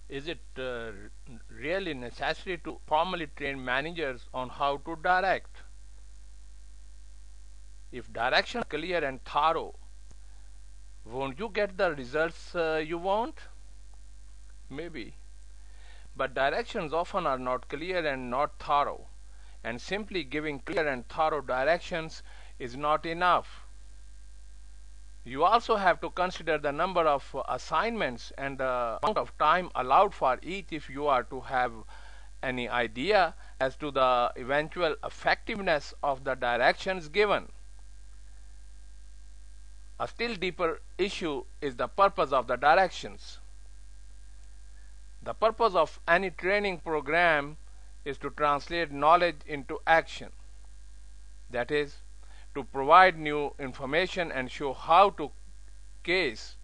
Is it really necessary to formally train managers on how to direct? If directions are clear and thorough, won't you get the results you want? Maybe. But directions often are not clear and not thorough, and simply giving clear and thorough directions is not enough. You also have to consider the number of assignments and the amount of time allowed for each if you are to have any idea as to the eventual effectiveness of the directions given. A still deeper issue is the purpose of the directions. The purpose of any training program is to translate knowledge into action. That is, to provide new information and show how to case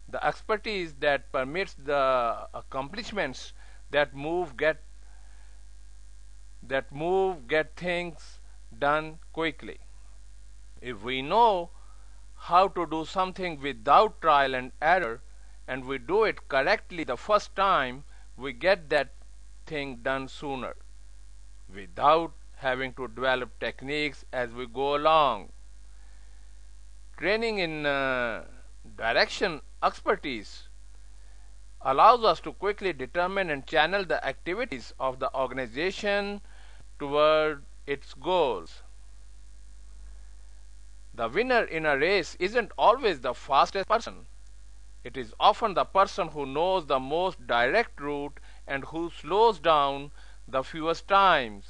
the expertise that permits the accomplishments that get things done quickly. If we know how to do something without trial and error, and we do it correctly the first time, we get that thing done sooner, without having to develop techniques as we go along. Training in direction expertise allows us to quickly determine and channel the activities of the organization toward its goals. The winner in a race isn't always the fastest person. It is often the person who knows the most direct route and who slows down the fewest times.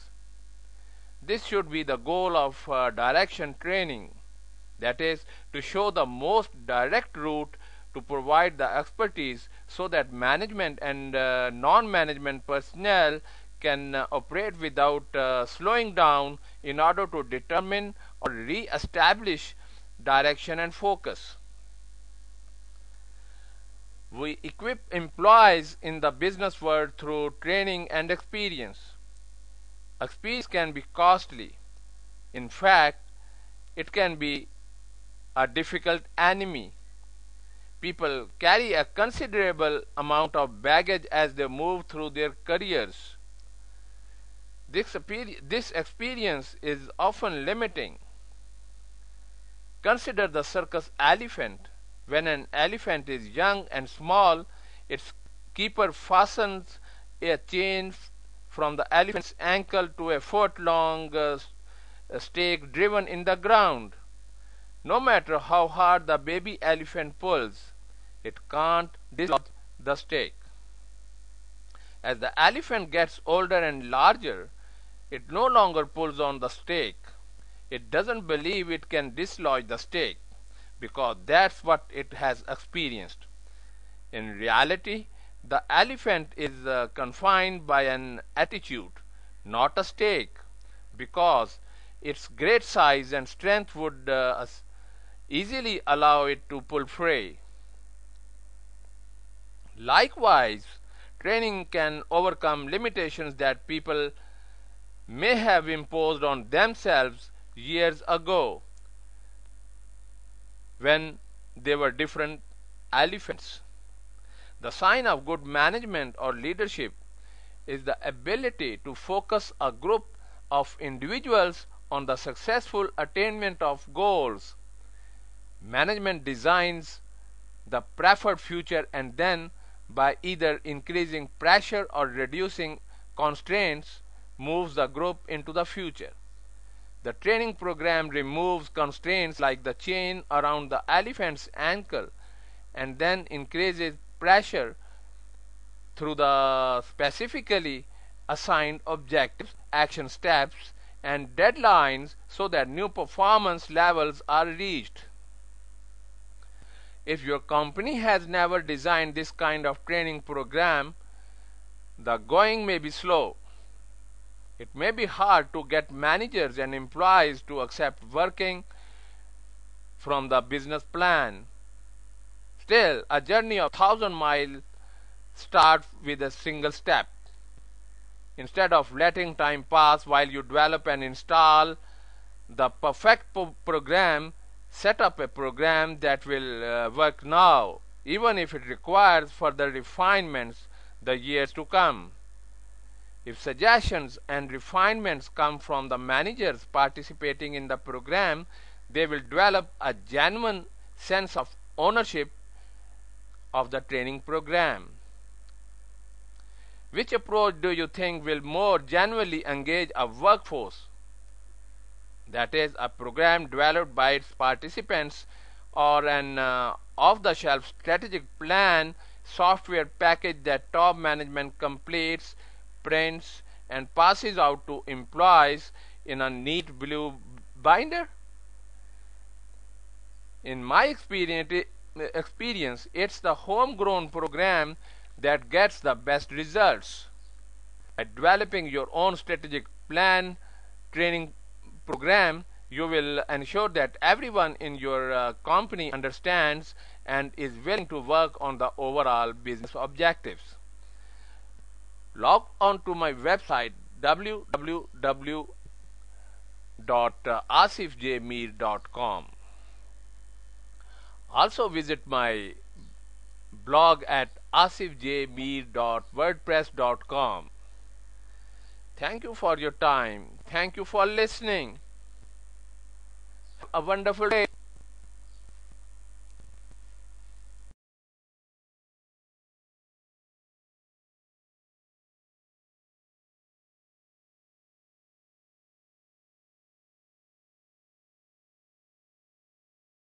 This should be the goal of direction training. That is, to show the most direct route to provide the expertise so that management and non-management personnel can operate without slowing down in order to determine or re-establish direction and focus. We equip employees in the business world through training and experience. Experience can be costly. In fact, it can be a difficult enemy. People carry a considerable amount of baggage as they move through their careers. This experience is often limiting. Consider the circus elephant. When an elephant is young and small, its keeper fastens a chain from the elephant's ankle to a foot-long stake driven in the ground. No matter how hard the baby elephant pulls, it can't dislodge the stake. As the elephant gets older and larger, it no longer pulls on the stake. It doesn't believe it can dislodge the stake because that's what it has experienced. In reality, the elephant is confined by an attitude, not a stake, because its great size and strength would easily allow it to pull free. Likewise, training can overcome limitations that people may have imposed on themselves years ago when they were different elephants. The sign of good management or leadership is the ability to focus a group of individuals on the successful attainment of goals. Management designs the preferred future and then, by either increasing pressure or reducing constraints, moves the group into the future. The training program removes constraints like the chain around the elephant's ankle and then increases pressure through the specifically assigned objectives, action steps, and deadlines so that new performance levels are reached. If your company has never designed this kind of training program, the going may be slow. It may be hard to get managers and employees to accept working from the business plan. Still, a journey of 1,000 miles starts with a single step. Instead of letting time pass while you develop and install the perfect program, set up a program that will work now, even if it requires further refinements. the years to come. If suggestions and refinements come from the managers participating in the program, they will develop a genuine sense of ownership of the training program. Which approach do you think will more genuinely engage a workforce? That is, a program developed by its participants, or an off-the-shelf strategic plan software package that top management completes, prints, and passes out to employees in a neat blue binder? In my experience, it's the homegrown program that gets the best results. By developing your own strategic plan training program, you will ensure that everyone in your company understands and is willing to work on the overall business objectives. Log on to my website www.asifjmeer.com. Also visit my blog at asifjmeer.wordpress.com. Thank you for your time. Thank you for listening. Have a wonderful day.